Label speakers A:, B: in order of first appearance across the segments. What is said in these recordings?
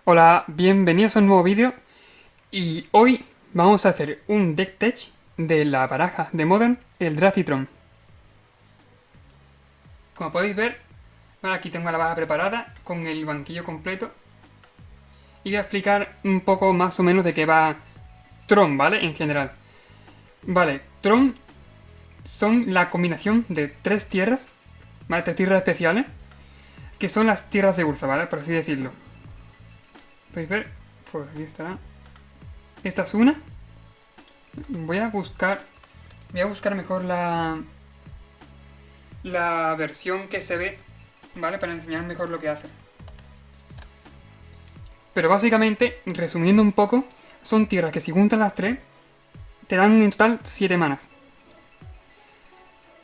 A: Hola, bienvenidos a un nuevo vídeo y hoy vamos a hacer un deck tech de la baraja de Modern, el Dracitron. Como podéis ver, bueno, aquí tengo la baraja preparada con el banquillo completo y voy a explicar un poco más o menos de qué va Tron, ¿vale? En general. Vale, Tron son la combinación de tres tierras, ¿vale? Tres tierras especiales, que son las tierras de Urza, ¿vale? Por así decirlo. ¿Podéis ver? Pues aquí estará. Esta es una. Voy a buscar mejor la versión que se ve, ¿vale? Para enseñar mejor lo que hace. Pero básicamente, resumiendo un poco, son tierras que si juntas las tres, te dan en total 7 manas.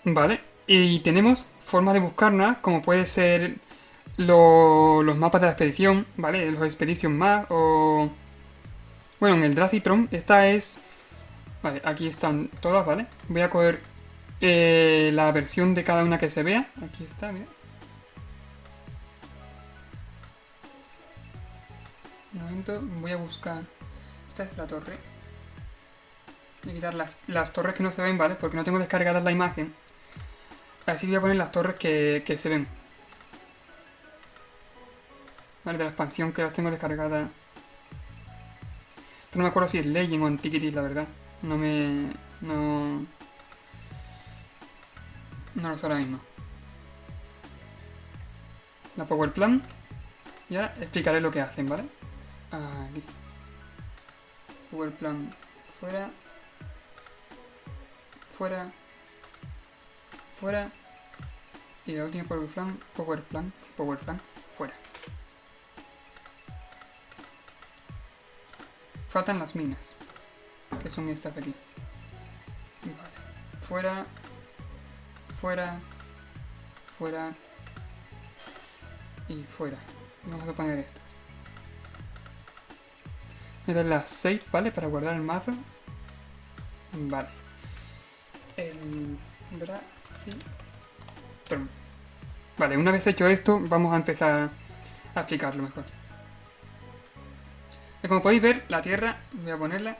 A: ¿Vale? Y tenemos formas de buscarlas, como puede ser los mapas de la expedición, ¿vale? Los Expedition Map o... Bueno, en el Dracitron, esta es... Vale, aquí están todas, ¿vale? Voy a coger la versión de cada una que se vea. Aquí está, mira. Un momento, voy a buscar... Esta es la torre. Voy a quitar las torres que no se ven, ¿vale? Porque no tengo descargadas la imagen. Así voy a poner las torres que se ven. Vale, de la expansión que las tengo descargadas. Esto no me acuerdo si es Legend o Antiquities, la verdad. No lo sé ahora mismo. La Power Plan. Y ahora explicaré lo que hacen, ¿vale? Aquí. Power Plan fuera. Fuera. Fuera. Y la última Power Plan. Power Plan. Fuera. Faltan las minas. Que son estas de aquí. Vale. Fuera. Fuera. Fuera. Y fuera. Vamos a poner estas. Voy a dar las 6, ¿vale? Para guardar el mazo. Vale. El Dracitron. Vale, una vez hecho esto, vamos a empezar a explicarlo mejor. Y como podéis ver, la tierra, voy a ponerla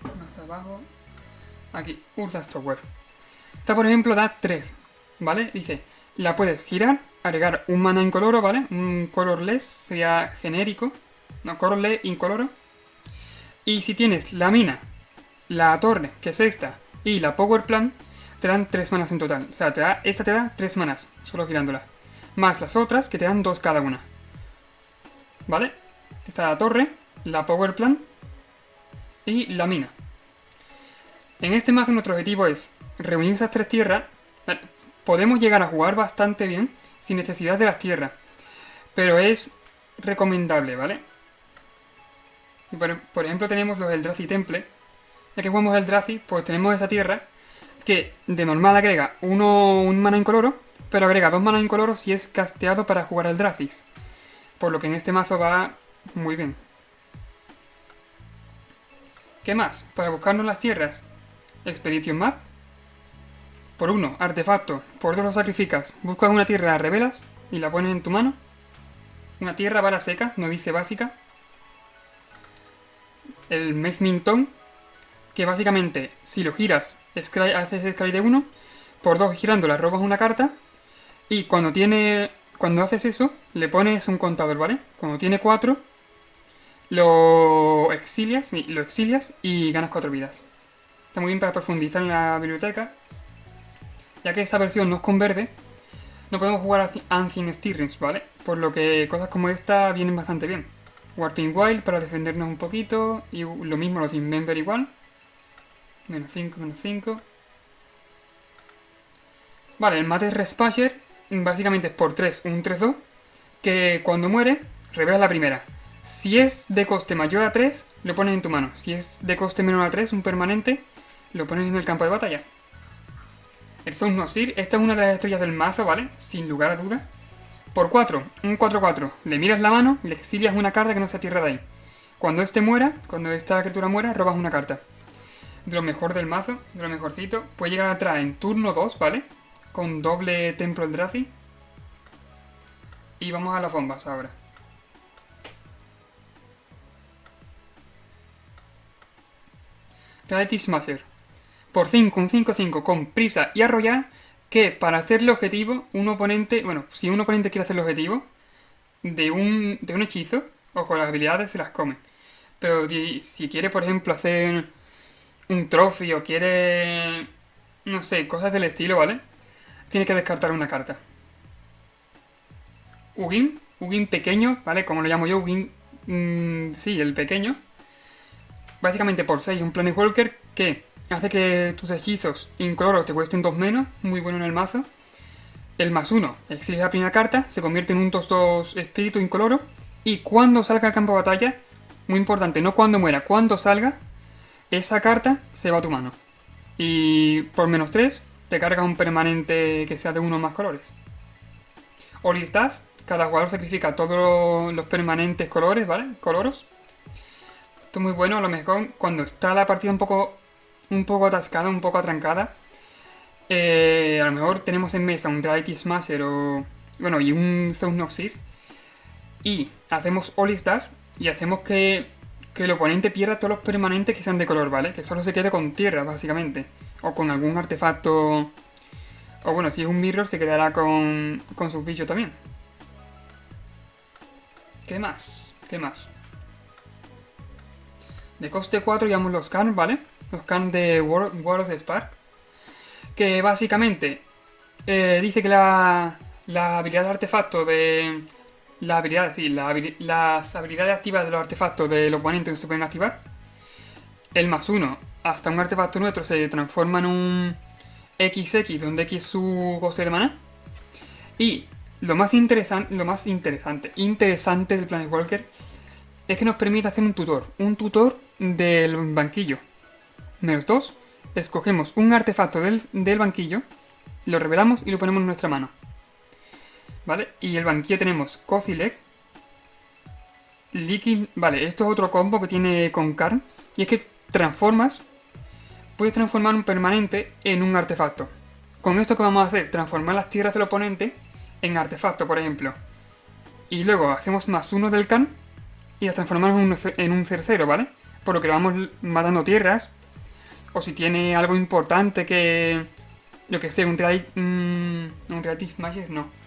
A: más abajo. Aquí, Urza's Tower. Esta, por ejemplo, da 3, ¿vale? Dice, la puedes girar, agregar un mana incoloro, ¿vale? Un colorless, sería genérico. No, colorless incoloro. Y si tienes la mina, la torre, que es esta, y la power plant, te dan 3 manas en total. O sea, esta te da 3 manas, solo girándola. Más las otras, que te dan 2 cada una. ¿Vale? Esta es la torre, la power plant y la mina. En este mazo nuestro objetivo es reunir esas 3 tierras. Podemos llegar a jugar bastante bien sin necesidad de las tierras, pero es recomendable, ¿vale? Por ejemplo tenemos los Eldrazi Temple. Ya que jugamos Eldrazi, pues tenemos esa tierra que de normal agrega un mana incoloro, pero agrega 2 mana incoloros si es casteado para jugar Eldracis. Por lo que en este mazo va muy bien. ¿Qué más? Para buscarnos las tierras, Expedition Map. Por 1, artefacto. Por 2 lo sacrificas. Buscas una tierra, la revelas y la pones en tu mano. Una tierra, bala seca, no dice básica. El Mezminton, que básicamente si lo giras, haces scry de 1. Por 2 girándola robas una carta. Y cuando haces eso, le pones un contador, ¿vale? Cuando tiene 4, lo exilias y ganas 4 vidas. Está muy bien para profundizar en la biblioteca. Ya que esta versión no es con verde, no podemos jugar Ancient Stirrings, ¿vale? Por lo que cosas como esta vienen bastante bien. Warping Wild para defendernos un poquito. Y lo mismo los Dismember igual. Menos 5, menos 5. Vale, el Mate Respasher básicamente es por 3, un 3-2. Que cuando muere, revelas la primera. Si es de coste mayor a 3, lo pones en tu mano. Si es de coste menor a 3, un permanente, lo pones en el campo de batalla. El Zone-Nosir, esta es una de las estrellas del mazo, ¿vale? Sin lugar a dudas. Por 4, un 4-4. Le miras la mano, le exilias una carta que no sea tierra de ahí. Cuando esta criatura muera, robas una carta. De lo mejor del mazo, de lo mejorcito. Puede llegar atrás en turno 2, ¿vale? Con doble Templo Eldrazi. Y vamos a las bombas ahora. Reality Smasher. Por 5, un 5-5 con prisa y arrollar, que para hacer el objetivo, un oponente... Bueno, si un oponente quiere hacer el objetivo de un hechizo, ojo, las habilidades se las comen. Pero si quiere, por ejemplo, hacer un trophy o quiere... No sé, cosas del estilo, ¿vale? Tiene que descartar una carta. Ugin pequeño, ¿vale? Como lo llamo yo, Ugin... sí, el pequeño. Básicamente por 6, un Planewalker que hace que tus hechizos incoloros te cuesten 2 menos, muy bueno en el mazo. El +1 exige la primera carta, se convierte en un 2-2 espíritu incoloro. Y cuando salga al campo de batalla, muy importante, no cuando muera, cuando salga, esa carta se va a tu mano. Y por -3 te cargas un permanente que sea de uno o más colores. Olistas, cada jugador sacrifica todos los permanentes colores, ¿vale? Coloros. Esto es muy bueno, a lo mejor cuando está la partida un poco atascada, un poco atrancada. A lo mejor tenemos en mesa un Reality Smasher o... Bueno, y un Zeus Noxir. Y hacemos Olistas y hacemos que el oponente pierda todos los permanentes que sean de color, ¿vale? Que solo se quede con tierra, básicamente. O con algún artefacto... O bueno, si es un mirror se quedará con sus bichos también. ¿Qué más? ¿Qué más? De coste 4 llevamos los Karn, ¿vale? Los Karn de World of Spark. Que básicamente dice que la habilidad de artefacto de... Las habilidades activas de los artefactos del oponente no se pueden activar. El +1 hasta un artefacto nuestro se transforma en un XX, donde X es su coste de mana. Y lo más interesante del Planewalker es que nos permite hacer un tutor del banquillo. -2, escogemos un artefacto del banquillo, lo revelamos y lo ponemos en nuestra mano. ¿Vale? Y el banquillo tenemos Kozilek, Liquid... Vale, esto es otro combo que tiene con Karn. Y es que puedes transformar un permanente en un artefacto. Con esto que vamos a hacer, transformar las tierras del oponente en artefacto, por ejemplo. Y luego hacemos +1 del Karn y las transformamos en un cercero, ¿vale? Por lo que vamos matando tierras. O si tiene algo importante que... Yo que sé, un Reality Smasher, no.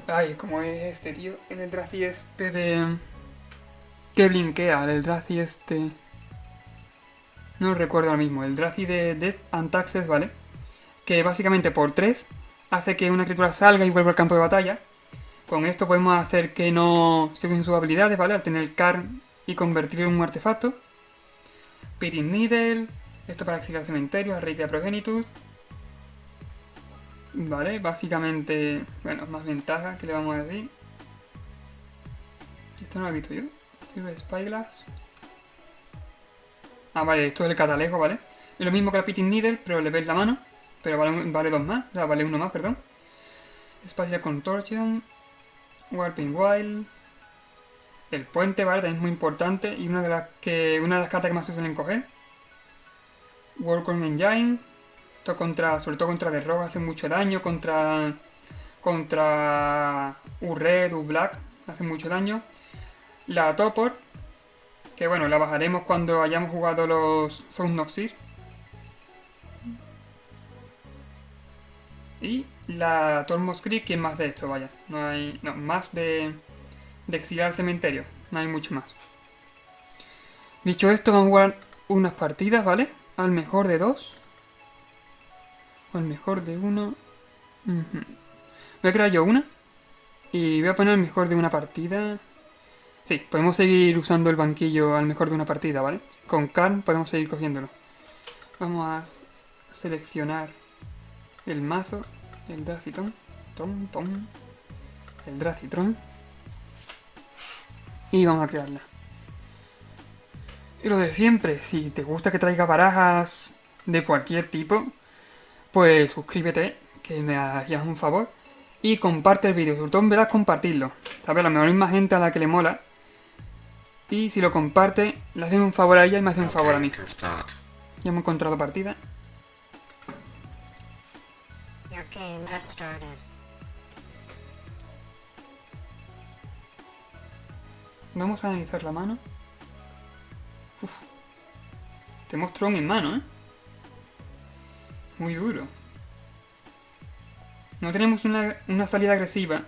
A: Ay, ¿cómo es este, tío? El Eldrazi este de... Que blinkea, el Eldrazi este... No recuerdo ahora mismo. El Eldrazi de Death and Taxes, ¿vale? Que básicamente por 3 hace que una criatura salga y vuelva al campo de batalla. Con esto podemos hacer que no se usen sus habilidades, ¿vale? Al tener el Karn y convertirlo en un artefacto. Pirin Needle. Esto para exiliar cementerio, Arreikia Progenitus. Vale, básicamente... Bueno, más ventaja, que le vamos a decir? Esto no lo he visto yo. Silver Spyglass. Ah, vale, esto es el catalejo, ¿vale? Es lo mismo que la Pitin Needle, pero le veis la mano. Pero vale 2 más, o sea, vale 1 más, perdón. Spatial Contortion. Warping Wild. El puente, ¿vale? También es muy importante. Y una de las cartas que más se suelen coger. Workon Engine. Esto sobre todo contra The Rogue hace mucho daño. Contra U-Red, U-Black hace mucho daño. La Topor, que bueno, la bajaremos cuando hayamos jugado los Zeus Noxir. Y la Tormos Creek, que es más de esto, vaya. No hay... No, más de exiliar al cementerio. No hay mucho más. Dicho esto, vamos a jugar unas partidas, ¿vale? Al mejor de 2. O al mejor de 1. Voy a crear yo una. Y voy a poner el mejor de una partida. Sí, podemos seguir usando el banquillo al mejor de una partida, ¿vale? Con Karn podemos seguir cogiéndolo. Vamos a seleccionar el mazo, el Dracitron, el Dracitron. Y vamos a crearla. Y lo de siempre, si te gusta que traiga barajas de cualquier tipo, pues suscríbete, que me harías un favor. Y comparte el vídeo, sobre todo en verdad compartirlo. ¿Sabes? A lo mejor hay más gente a la que le mola. Y si lo comparte, le hace un favor a ella y me hace un favor a mí. Ya hemos encontrado partida. Vamos a analizar la mano. Uf. Tenemos Tron en mano, ¿eh? Muy duro. No tenemos una salida agresiva.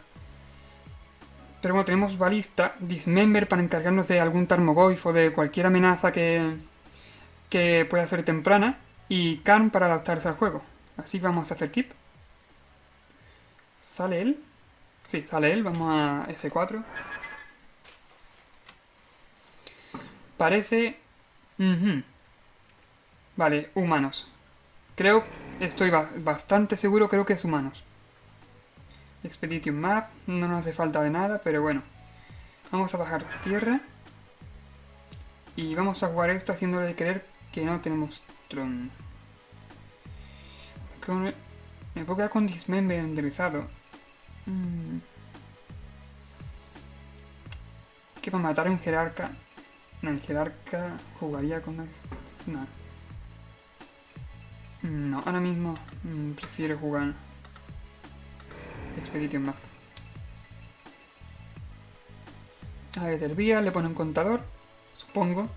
A: Pero bueno, tenemos Balista, Dismember para encargarnos de algún Tarmogoyf o de cualquier amenaza que pueda ser temprana. Y Karn para adaptarse al juego. Así que vamos a hacer keep. ¿Sale él? Sí, sale él. Vamos a F4. Parece... Vale, humanos. Estoy bastante seguro, creo que es humanos. Expedition Map, no nos hace falta de nada, pero bueno. Vamos a bajar tierra. Y vamos a jugar esto haciéndole creer que no tenemos Tron. Me puedo quedar con Dismember enderezado. Que para matar a un jerarca... No, el jerarca jugaría con... No. No, ahora mismo prefiero jugar Expedition Map. A Ethervía le pone un contador, supongo.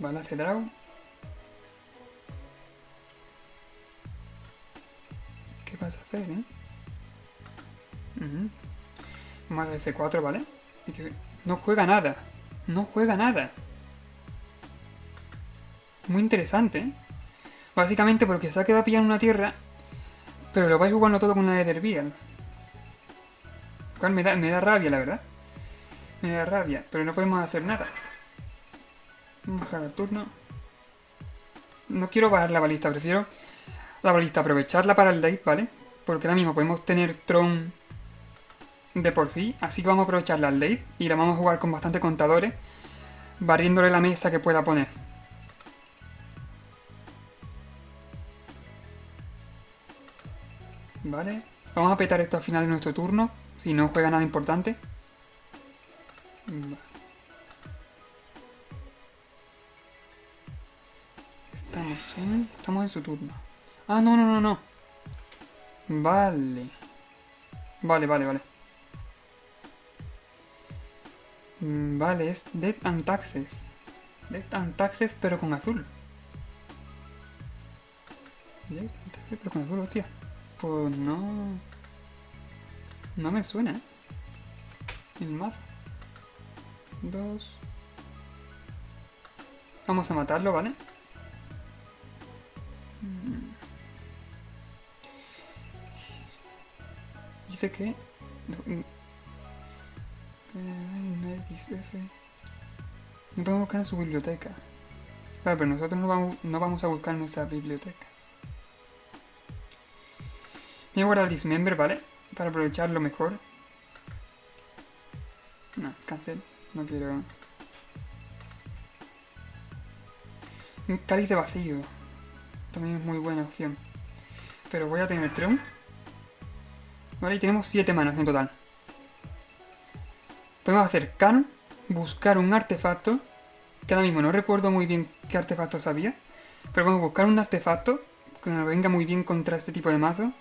A: Vale, hace draw. ¿Qué vas a hacer, Más de F4, ¿vale? Y que no juega nada. No juega nada. Muy interesante, ¿eh? Básicamente porque se ha quedado pillando una tierra, pero lo vais jugando todo con una Ethervial. Lo cual me da rabia, la verdad. Me da rabia, pero no podemos hacer nada. Vamos a dar turno. No quiero bajar la balista, prefiero la balista aprovecharla para el date, ¿vale? Porque ahora mismo podemos tener Tron de por sí, así que vamos a aprovecharla al late y la vamos a jugar con bastante contadores, barriéndole la mesa que pueda poner. Vale, vamos a petar esto al final de nuestro turno, si no juega nada importante. Vale. Estamos en su turno. Ah, no. Vale. Vale. Vale, es Death and Taxes. Death and Taxes, pero con azul. Death and Taxes, pero con azul, hostia. Pues no... No me suena, ¿eh? El mazo. 2... Vamos a matarlo, ¿vale? Dice que... No podemos buscar en su biblioteca. Claro, pero nosotros no vamos a buscar en nuestra biblioteca. Voy a guardar Dismember, ¿vale? Para aprovecharlo mejor. No, cancel. No quiero... Un cáliz de vacío. También es muy buena opción. Pero voy a tener Tron. Vale, y tenemos 7 manas en total. Podemos hacer Karn, buscar un artefacto, que ahora mismo no recuerdo muy bien qué artefacto sabía, pero podemos buscar un artefacto que nos venga muy bien contra este tipo de mazo.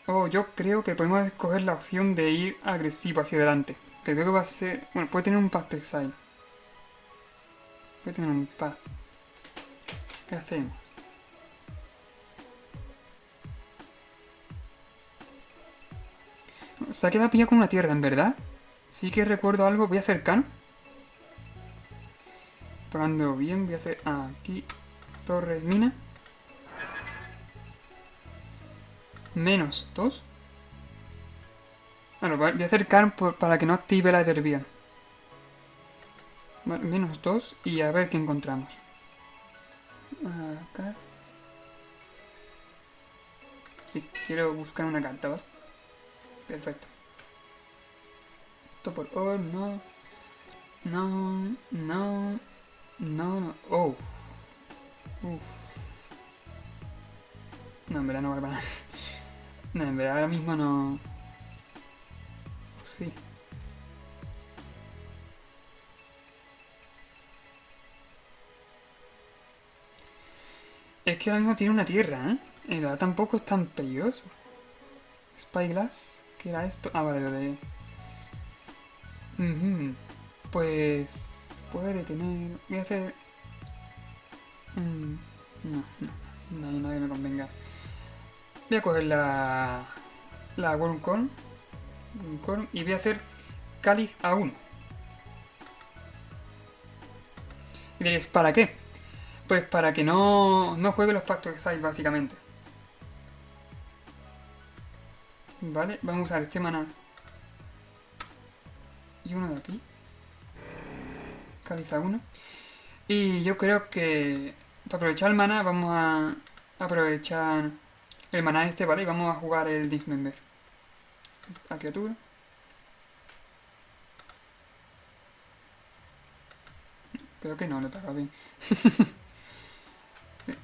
A: O yo creo que podemos escoger la opción de ir agresivo hacia adelante, que creo que va a ser... Bueno, puede tener un Path to Exile. Puede tener un Path. ¿Qué hacemos? Se ha quedado pillado con una tierra, en verdad. Sí que recuerdo algo. Voy a hacer Karn. Pagando bien. Voy a hacer aquí torres mina. Menos 2. Bueno, voy a hacer Karn para que no active la Ethervía. Vale, menos 2 y a ver qué encontramos. Acá. Sí, quiero buscar una carta, ¿vale? Perfecto. Por all, no. Oh. Uf. No, en verdad no vale para nada. No, en verdad ahora mismo no. Sí. Es que ahora mismo tiene una tierra, ¿eh? En verdad tampoco es tan peligroso. Spyglass. ¿Qué era esto? Ah, vale, lo de... Pues... Puede tener... Voy a hacer... No, no hay nada que me convenga. Voy a coger la Wormcorn. Y voy a hacer Cáliz a 1. Y diréis, ¿para qué? Pues para que no juegue los pactos de Exile, básicamente. Vale, vamos a usar este maná. Y uno de aquí. Cáliz a 1. Y yo creo que para aprovechar el maná vamos a aprovechar el maná este, ¿vale? Y vamos a jugar el Dismember. A criatura. Creo que no, lo he pagado bien.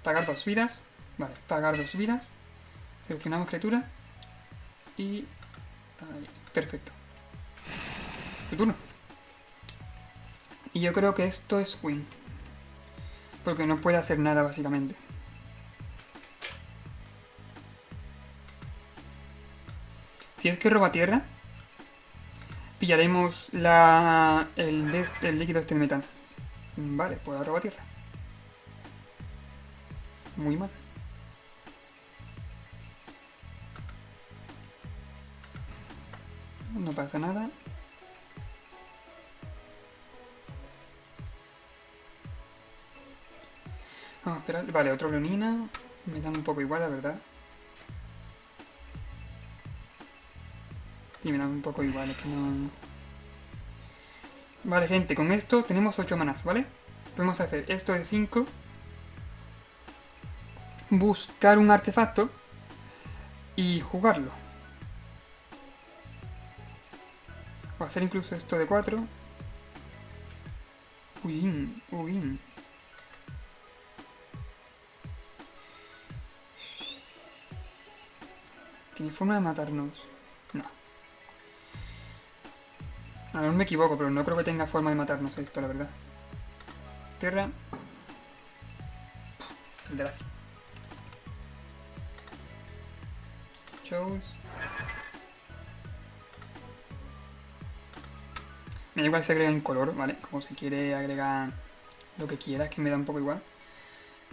A: Pagar 2 vidas. Vale, pagar 2 vidas. Seleccionamos criatura. Y... ahí, perfecto. Tu turno. Y yo creo que esto es win. Porque no puede hacer nada, básicamente. Si es que roba tierra, pillaremos el líquido este de metal. Vale, pues ahora roba tierra. Muy mal. No pasa nada. Vamos a esperar. Vale, otro leonina. Me dan un poco igual, la verdad. Sí, me dan un poco igual, es que no... Vale, gente, con esto tenemos 8 manás, ¿vale? Podemos hacer esto de 5. Buscar un artefacto. Y jugarlo. O hacer incluso esto de 4. Uy. ¿Tiene forma de matarnos? No. A lo mejor me equivoco, pero no creo que tenga forma de matarnos esto, la verdad. Tierra. El de la Chose. Me da igual si se agrega en color, ¿vale? Como si quiere agregar lo que quiera, que me da un poco igual.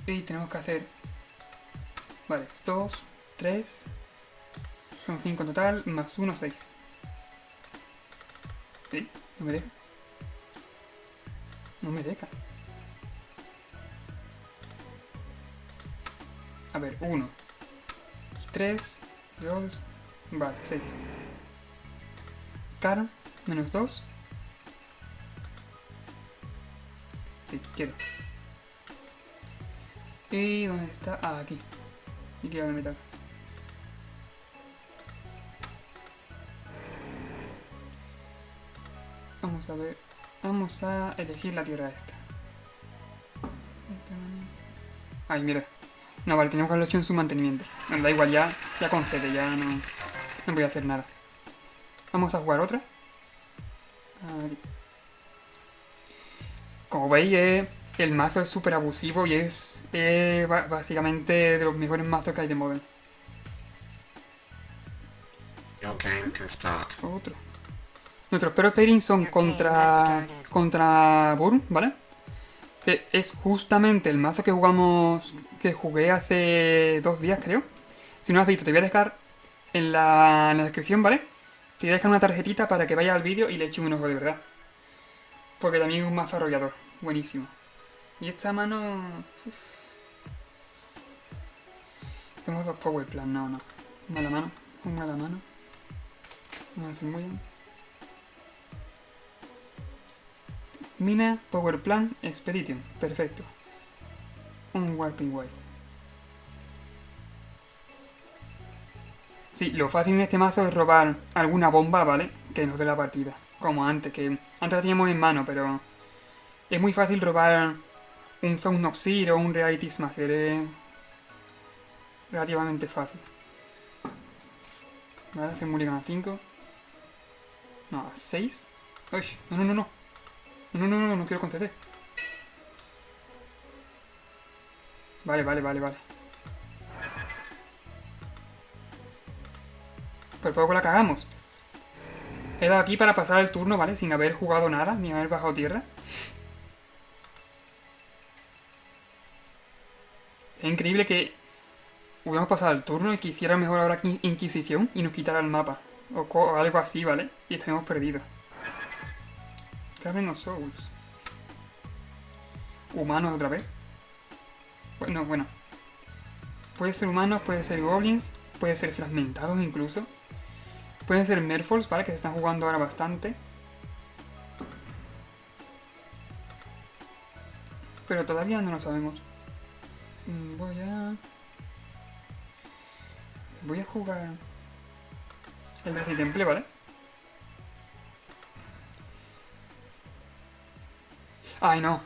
A: Y tenemos que hacer... Vale, 2, 3... Son 5 en total, más 1, 6. ¿Sí? ¿No me deja? No me deja. A ver, 1, 3, 2, vale, 6. Caro, menos 2. Sí, quiero. ¿Y dónde está? Ah, aquí. Y quiero el metal. Vamos a ver. Vamos a elegir la tierra esta. Ay, mira. No, vale, tenemos que haberlo hecho en su mantenimiento. Me da igual, ya concede, ya no voy a hacer nada. Vamos a jugar otra. Aquí. Como veis, el mazo es súper abusivo y es básicamente de los mejores mazos que hay de Modern.
B: Your game can start.
A: Otro. Nuestros peores pairings son contra Burn, ¿vale? Que es justamente el mazo que jugué hace 2 días, creo. Si no lo has visto, te voy a dejar en la descripción, ¿vale? Te voy a dejar una tarjetita para que vayas al vídeo y le eches un ojo de verdad. Porque también es un mazo arrollador. Buenísimo. Y esta mano... Uf. Tenemos 2 power plan, no. Mala mano. Mala mano. Vamos a hacer muy bien. Mina, Power Plan, Expedition. Perfecto. Un Warping Wild. Sí, lo fácil en este mazo es robar alguna bomba, ¿vale? Que nos dé la partida. Como antes, que antes la teníamos en mano, pero... Es muy fácil robar un Zone Noxir o un Reality Smasher. Es relativamente fácil. Vale, hace Mulligan a 5. No, a 6. Uy, no. No quiero conceder. Vale. Por poco la cagamos. He dado aquí para pasar el turno, ¿vale? Sin haber jugado nada, ni haber bajado tierra. Es increíble que hubiéramos pasado el turno y que hiciera mejor ahora Inquisición y nos quitara el mapa. O algo así, ¿vale? Y estaremos perdidos. Cabren of Souls. Humanos otra vez. Bueno. Puede ser humanos, puede ser goblins, puede ser fragmentados incluso. Pueden ser Merfolks, ¿vale? Que se están jugando ahora bastante. Pero todavía no lo sabemos. Voy a jugar el Draci Temple, ¿vale? ¡Ay, no!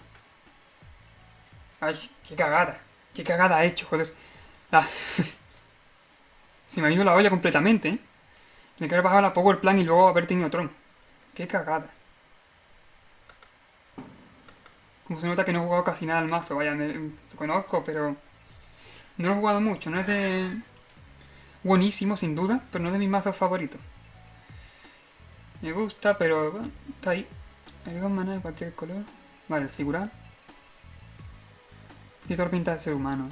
A: ¡Ay, qué cagada! ¡Qué cagada he hecho, joder! Ah. Se me ha ido la olla completamente, ¿eh? Me quiero bajar la Power Plan y luego haber tenido Tron. ¡Qué cagada! Como se nota que no he jugado casi nada al mazo, vaya, lo conozco, pero no lo he jugado mucho. No es de buenísimo, sin duda, pero no es de mis mazos favoritos. Me gusta, pero bueno, está ahí. Agrego mana de cualquier color. Vale, el figural. Tiene toda la pinta de ser humano.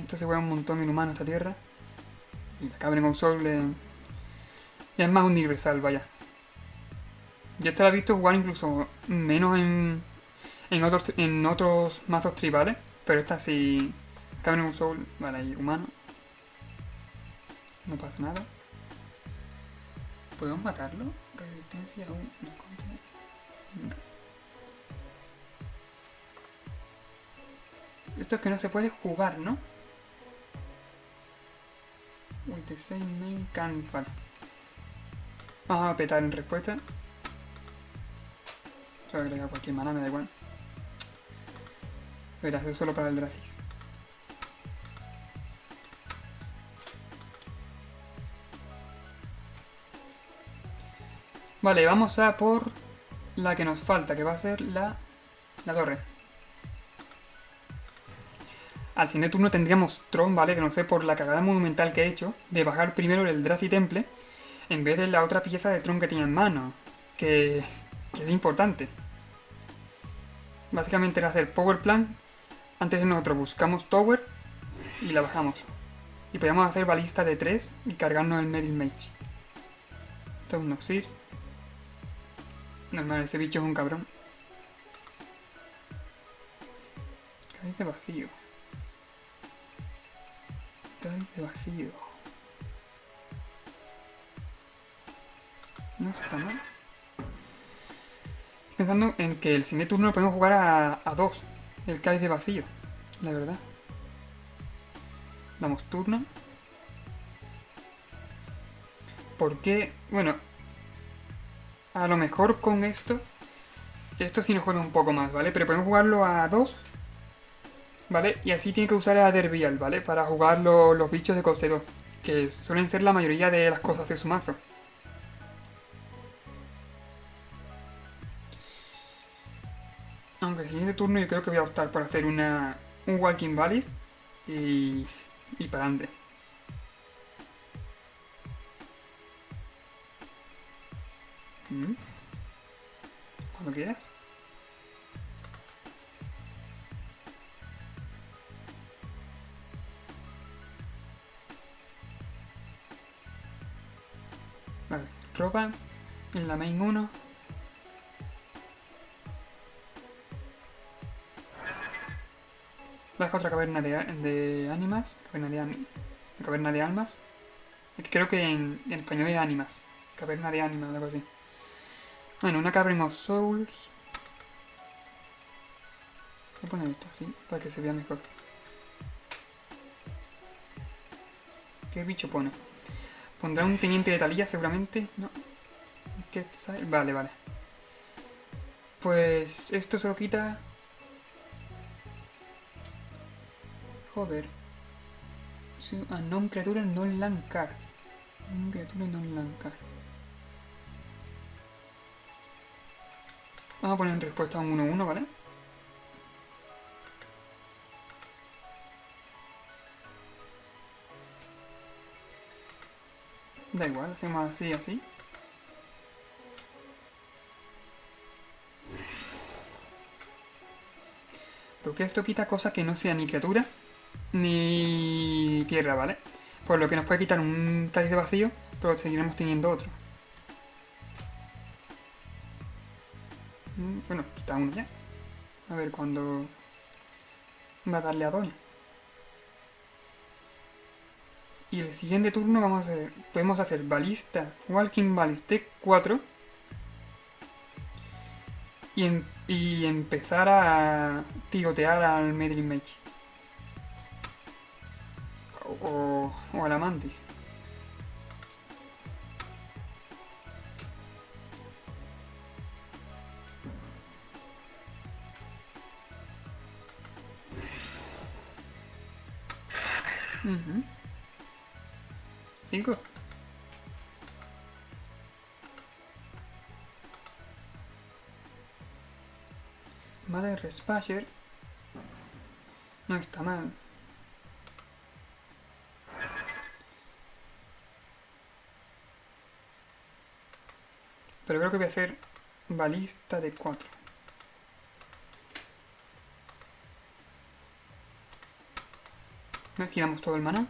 A: Esto se juega un montón en humano esta tierra. Y la Cavern of Souls ya es más universal, vaya. Yo esta la he visto jugar incluso menos en otros mazos tribales. Pero esta sí. Cavern of Souls, vale, ahí humano. No pasa nada. ¿Podemos matarlo? Resistencia 1. No. Esto es que no se puede jugar, ¿no? With the same main can. Vale. Vamos a petar en respuesta. Voy a agregar cualquier mana, me da igual. Verás, es solo para el Dracis. Vale, vamos a por la que nos falta, que va a ser la torre. Al siguiente turno tendríamos Tron, ¿vale? Que no sé, por la cagada monumental que he hecho de bajar primero el Draci Temple en vez de la otra pieza de Tron que tenía en mano. Que es importante. Básicamente era hacer Power Plan. Antes de nosotros buscamos Tower y la bajamos. Y podíamos hacer balista de 3 y cargarnos el Meryl Mage. Esto es un Noxir. Normal, ese bicho es un cabrón. Cáliz de vacío. Cáliz de vacío. No está mal. Pensando en que el siguiente turno lo podemos jugar a 2. El cáliz de vacío. La verdad. Damos turno. Porque, bueno, a lo mejor con esto sí nos juega un poco más, ¿vale? Pero podemos jugarlo a 2, ¿vale? Y así tiene que usar a Dervial, ¿vale? Para jugar los bichos de coste 2, que suelen ser la mayoría de las cosas de su mazo. Aunque el siguiente turno yo creo que voy a optar por hacer un Walking Ballist y para adelante. Cuando quieras. Vale, ropa en la main 1. Deja otra caverna de ánimas. Caverna de almas. Creo que en español es ánimas. Caverna de ánimas, algo así. Bueno, una Cavern of Souls. Voy a poner esto así, para que se vea mejor. ¿Qué bicho pone? ¿Pondrá un teniente de Talía seguramente? No. Vale, vale. Pues esto se lo quita... Joder. Non creatura non lancar. Non creatura non lancar. Vamos a poner en respuesta a un 1-1, ¿vale? Da igual, hacemos así, así. Porque esto quita cosa que no sea ni criatura ni tierra, ¿vale? Por lo que nos puede quitar un cáliz de vacío, pero seguiremos teniendo otro. Bueno, quita uno ya. A ver cuándo va a darle a Doña. Y el siguiente turno podemos hacer balista, Walking Ballistic 4 y empezar a tirotear al Medlin Mage. O al Amantis. Uh-huh. 5. Mother Respasher. No está mal. Pero creo que voy a hacer balista de 4. Giramos todo el maná.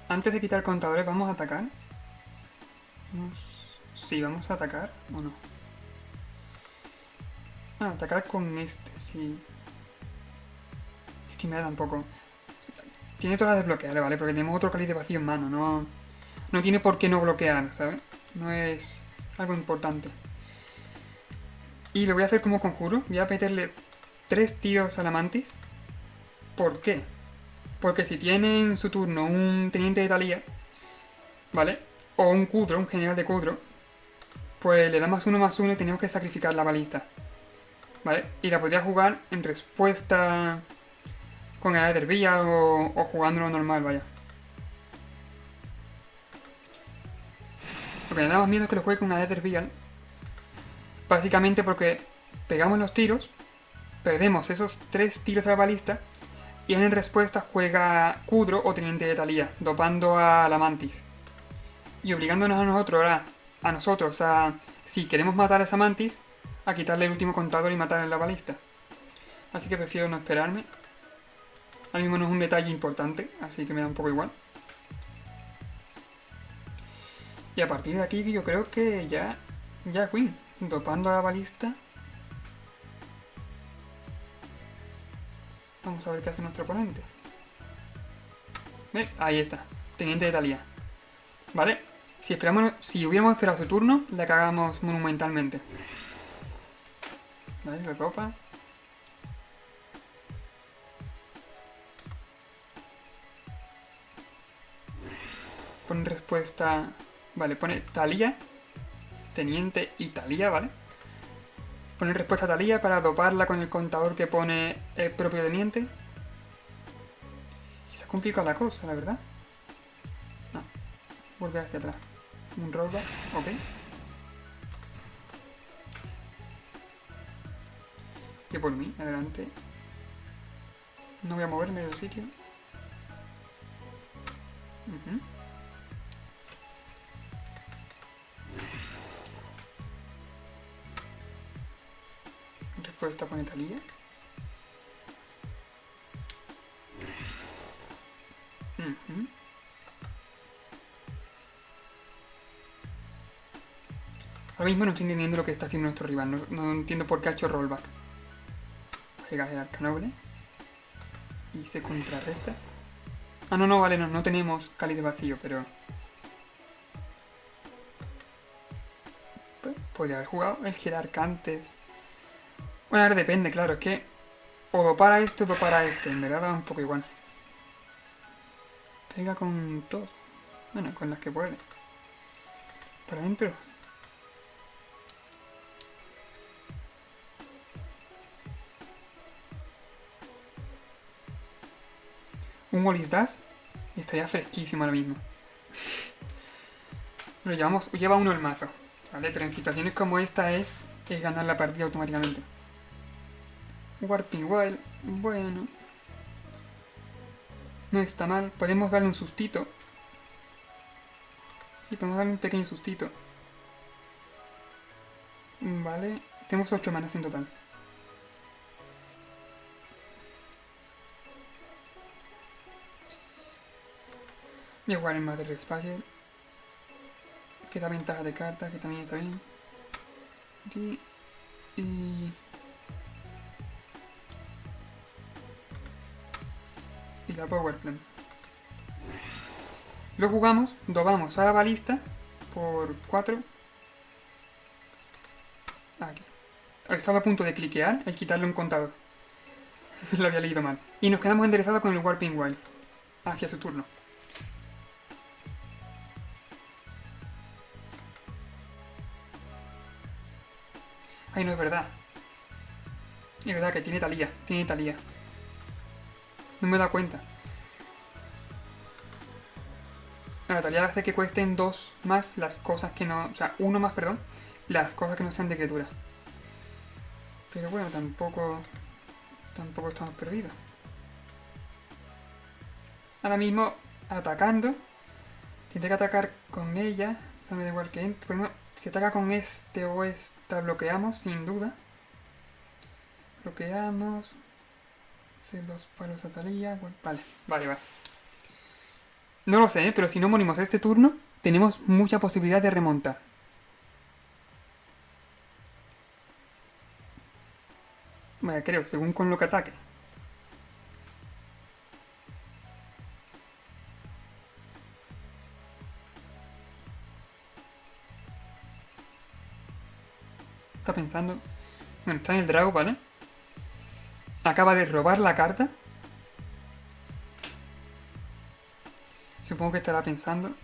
A: Antes de quitar contadores, ¿vamos a atacar? Sí, vamos a atacar, ¿o no? Ah, atacar con este, sí. Es que me da tampoco. Tiene todas las de bloquear, ¿vale? Porque tenemos otro cáliz de vacío en mano, no tiene por qué no bloquear, ¿sabes? No es algo importante. Y lo voy a hacer como conjuro. Voy a meterle 3 tiros a la mantis. ¿Por qué? Porque si tiene en su turno un teniente de Talía, ¿vale? O un Kudro, un general de Kudro, pues le da +1/+1 y tenemos que sacrificar la balista, ¿vale? Y la podría jugar en respuesta con el Aether Vial o jugándolo normal, vaya. Lo que me da más miedo es que lo juegue con Aether Vial. Básicamente porque pegamos los tiros, perdemos esos 3 tiros de la balista y en respuesta juega Kudro o Teniente de Talía, dopando a la Mantis. Y obligándonos a nosotros, si queremos matar a esa Mantis, a quitarle el último contador y matarle la balista. Así que prefiero no esperarme. Ahora mismo no es un detalle importante, así que me da un poco igual. Y a partir de aquí yo creo que ya Queen, dopando a la balista. Vamos a ver qué hace nuestro oponente. Ahí está, Teniente de Talía. ¿Vale? Si hubiéramos esperado su turno, la cagamos monumentalmente. Vale, retropa. Pone respuesta... Vale, pone Talía. Teniente y Talía, ¿vale? Pone respuesta a Talía para doparla con el contador que pone el propio teniente. Y se ha complicado la cosa, la verdad. No. Volver hacia atrás. Un rollback, ok. Y por mí, adelante. No voy a moverme del sitio. Respuesta pone Talía. Ahora mismo no estoy entendiendo lo que está haciendo nuestro rival. No entiendo por qué ha hecho rollback. Juega el arcanoble. Y se contrarresta. Ah, no, vale, no tenemos cáliz de vacío, pero... Pues, podría haber jugado el jerarca antes. Bueno, ahora depende, claro, es que... O dopara esto o dopara este, en verdad da un poco igual. Pega con todo. Bueno, con las que puede. Para adentro. Un Wallis Dash y estaría fresquísimo ahora mismo. Lleva uno el mazo, ¿vale? Pero en situaciones como esta es ganar la partida automáticamente. Warping Wild. Bueno. No está mal. Podemos darle un sustito. Sí, podemos darle un pequeño sustito. Vale. Tenemos 8 manas en total. Voy a jugar en Mother Espacial. Que da ventaja de carta, que también está bien. Aquí. Y la Power Plant. Lo jugamos, dobamos a la balista por 4. Aquí. Estaba a punto de cliquear el quitarle un contador. Lo había leído mal. Y nos quedamos enderezados con el Warping Wild. Hacia su turno. Ay, no es verdad. Es verdad que tiene Talía. Tiene Talía. No me he dado cuenta. La Talía hace que cuesten 2 más las cosas que no... O sea, 1 más, perdón. Las cosas que no sean de criatura. Pero bueno, tampoco estamos perdidos. Ahora mismo, atacando. Tiene que atacar con ella. Eso me da igual que entre. Si ataca con este o esta, bloqueamos, sin duda. Bloqueamos. Hacer 2 palos a Talía. Vale. No lo sé, pero si no morimos este turno, tenemos mucha posibilidad de remontar. Vale, creo, según con lo que ataque. Está pensando... Bueno, está en el drago, ¿vale? Acaba de robar la carta. Supongo que estará pensando...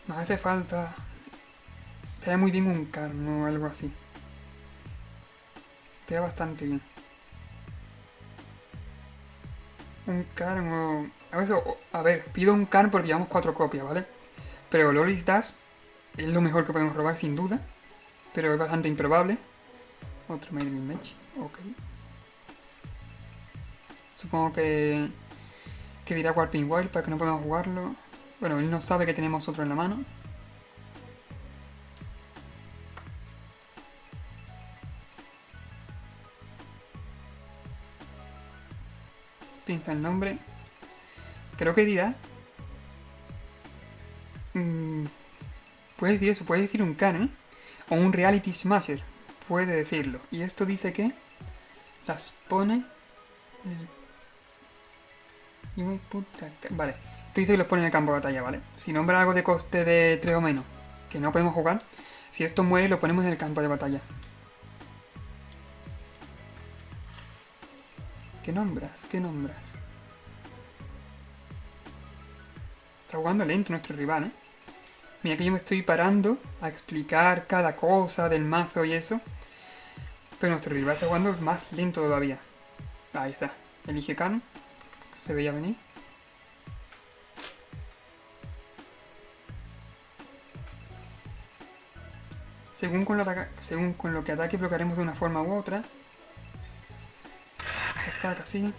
A: Nos hace falta... Estaría muy bien un Karn o algo así. Estaría bastante bien. Un Karn o... A ver, pido un Karn porque llevamos 4 copias, ¿vale? Pero Loris Dash es lo mejor que podemos robar sin duda. Pero es bastante improbable. Otro Maiden Match. Ok. Supongo que dirá Warping Wild para que no podamos jugarlo. Bueno, él no sabe que tenemos otro en la mano. Piensa el nombre. Creo que dirá... puede decir eso, puede decir un Karn, ¿eh? O un Reality Smasher. Puede decirlo. Y esto dice que... Las pone... Vale. Esto dice que los pone en el campo de batalla, ¿vale? Si nombra algo de coste de 3 o menos, que no podemos jugar, si esto muere lo ponemos en el campo de batalla. ¿Qué nombras? ¿Qué nombras? Está jugando lento nuestro rival, ¿eh? Mira que yo me estoy parando a explicar cada cosa del mazo y eso. Pero nuestro rival está jugando más lento todavía. Ahí está. Elige Karn. Se veía venir. Según con lo que ataque bloquearemos de una forma u otra. Ataca así.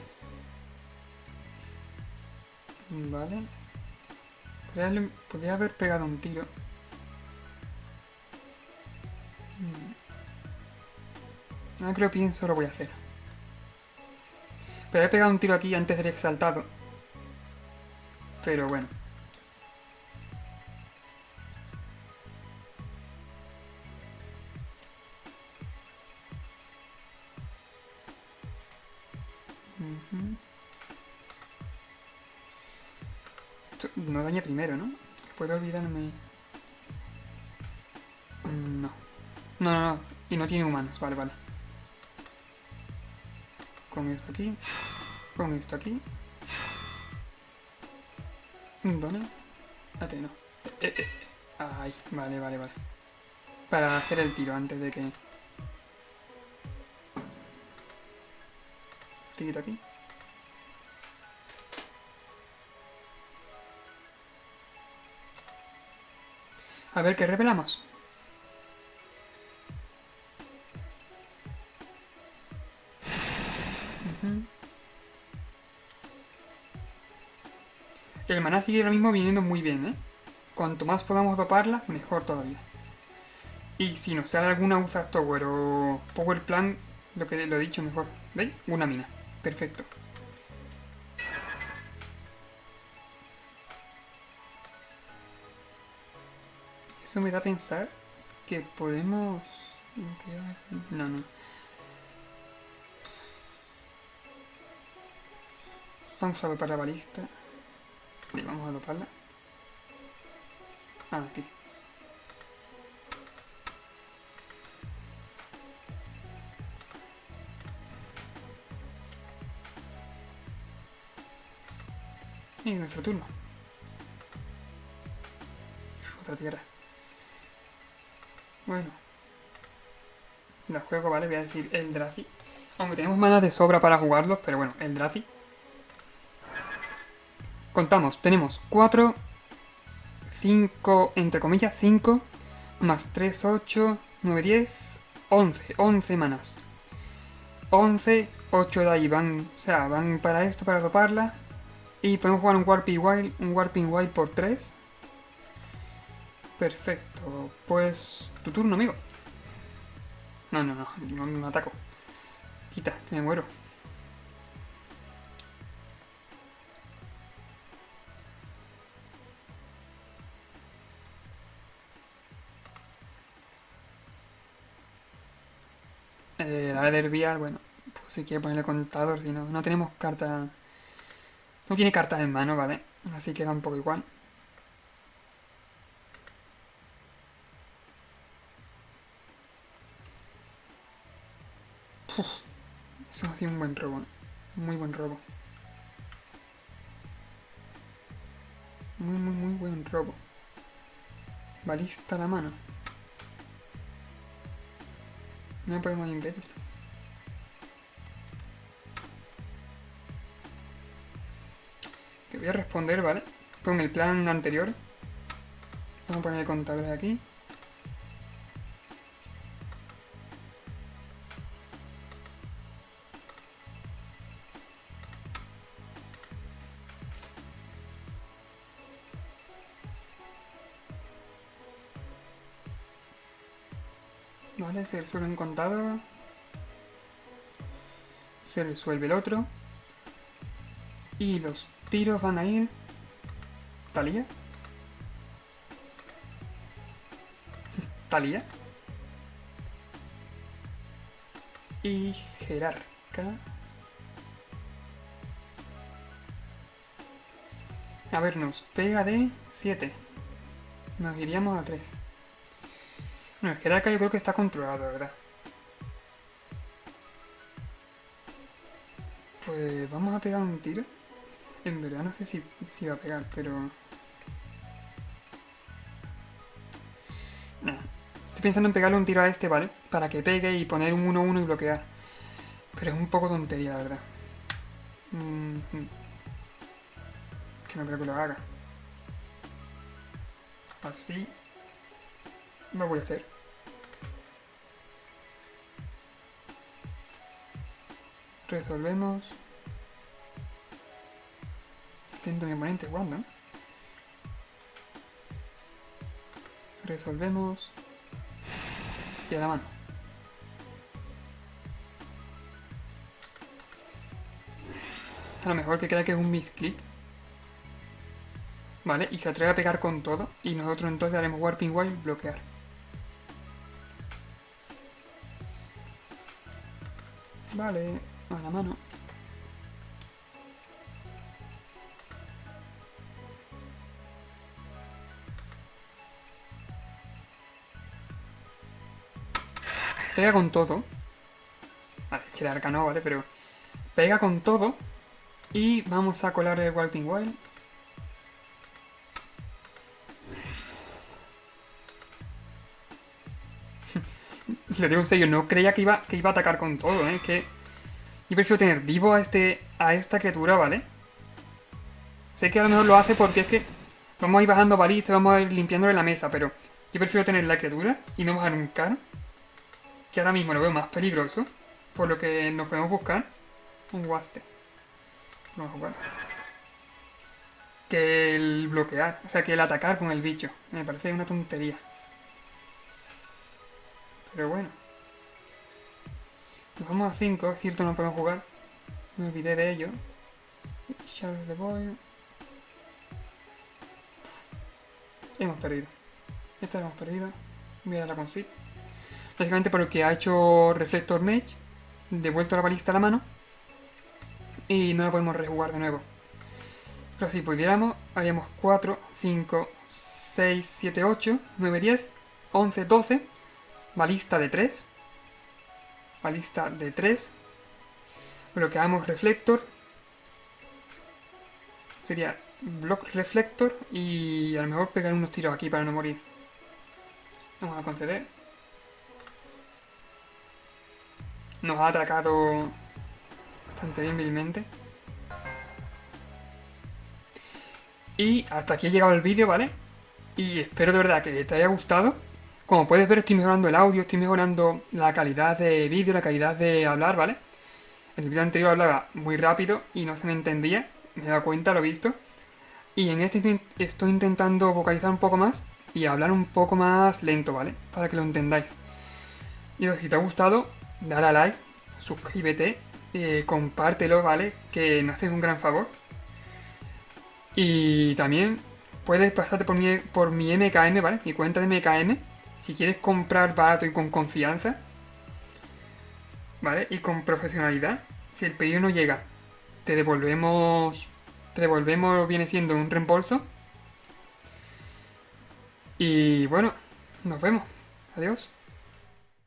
A: Vale. Podría haber pegado un tiro. No creo que pienso, lo voy a hacer. Pero he pegado un tiro aquí antes del exaltado. Pero bueno. No dañe primero, ¿no? Puedo olvidarme... No. No. Y no tiene humanos. Vale. Con esto aquí. Con esto aquí. ¿Dónde? No. Ay, vale. Para hacer el tiro antes de que... Tirito aquí. A ver, ¿qué revelamos? El maná sigue ahora mismo viniendo muy bien, ¿eh? Cuanto más podamos doparla, mejor todavía. Y si nos sale alguna Urzas Tower o Power Plant, lo que lo he dicho mejor. ¿Veis? Una mina. Perfecto. Eso me da a pensar que podemos... No, no. Vamos a dopar la balista. Sí, vamos a doparla. Ah, aquí. Y nuestro turno. Otra tierra. Bueno. La juego, ¿vale? Voy a decir Eldrazi. Aunque tenemos manas de sobra para jugarlos, pero bueno, Eldrazi. Contamos, tenemos 4, 5, entre comillas, 5, más 3, 8, 9, 10, 11. 11 manas. 11, 8 de ahí van, o sea, van para esto, para doparla. Y podemos jugar un Warping Wild por 3. Perfecto. Pues tu turno, amigo. No, no, no, no me ataco. Quita, que me muero. La de Herbial, bueno, pues si quiere ponerle contador, si no, no tenemos carta. No tiene cartas en mano, ¿vale? Así que da un poco igual. Eso ha sido un buen robo. Muy buen robo. Muy, muy, muy buen robo. Balista a la mano. No podemos impedir. Que voy a responder, ¿vale? Con el plan anterior. Vamos a poner el contador aquí. Vale, se resuelve un contador. Se resuelve el otro. Y los tiros van a ir... ¿Talía? ¿Talía? Y Jerarca. A ver, nos pega de 7. Nos iríamos a 3. Bueno, el Jerarca yo creo que está controlado, ¿verdad? Pues vamos a pegar un tiro. En verdad no sé si va a pegar, pero... Nah. Estoy pensando en pegarle un tiro a este, ¿vale? Para que pegue y poner un 1-1 y bloquear. Pero es un poco tontería, la verdad. Que no creo que lo haga. Así... lo voy a hacer. Resolvemos. Intento mi oponente jugando, ¿no? Resolvemos. Y a la mano. A lo mejor que crea que es un misclick. Vale, y se atreve a pegar con todo. Y nosotros entonces haremos Warping Wild bloquear. Vale, a la mano. Pega con todo. Vale, es que el arca no, ¿vale? Pero pega con todo. Y vamos a colar el Warping Wild. Le digo en serio, no creía que iba a atacar con todo, ¿eh? Que yo prefiero tener vivo a esta criatura, ¿vale? Sé que a lo mejor lo hace porque es que vamos a ir bajando balistas, vamos a ir limpiándole la mesa, pero yo prefiero tener la criatura y no bajar un car, que ahora mismo lo veo más peligroso, por lo que nos podemos buscar. Un Waste. Vamos a jugar. Que el bloquear, o sea, que el atacar con el bicho. Me parece una tontería. Pero bueno. Nos vamos a 5, es cierto, no podemos jugar. Me olvidé de ello. Shadows the Boy. Hemos perdido. Esta la hemos perdido. Voy a darla con sí. Básicamente porque ha hecho Reflector Mage. Devuelto la balista a la mano. Y no la podemos rejugar de nuevo. Pero si pudiéramos, haríamos 4, 5, 6, 7, 8, 9, 10, 11, 12. Balista de 3. Balista de 3. Bloqueamos Reflector. Sería Block Reflector. Y a lo mejor pegar unos tiros aquí para no morir. Vamos a conceder. Nos ha atracado bastante bien vilmente. Y hasta aquí ha llegado el vídeo, ¿vale? Y espero de verdad que te haya gustado. Como puedes ver, estoy mejorando el audio, estoy mejorando la calidad de vídeo, la calidad de hablar, ¿vale? En el vídeo anterior hablaba muy rápido y no se me entendía, me he dado cuenta, lo he visto. Y en este estoy intentando vocalizar un poco más y hablar un poco más lento, ¿vale? Para que lo entendáis. Y si te ha gustado, dale a like, suscríbete, compártelo, ¿vale? Que me haces un gran favor. Y también puedes pasarte por mi MKM, ¿vale? Mi cuenta de MKM. Si quieres comprar barato y con confianza, ¿vale? Y con profesionalidad. Si el pedido no llega, te devolvemos. Viene siendo un reembolso. Y bueno, nos vemos. Adiós.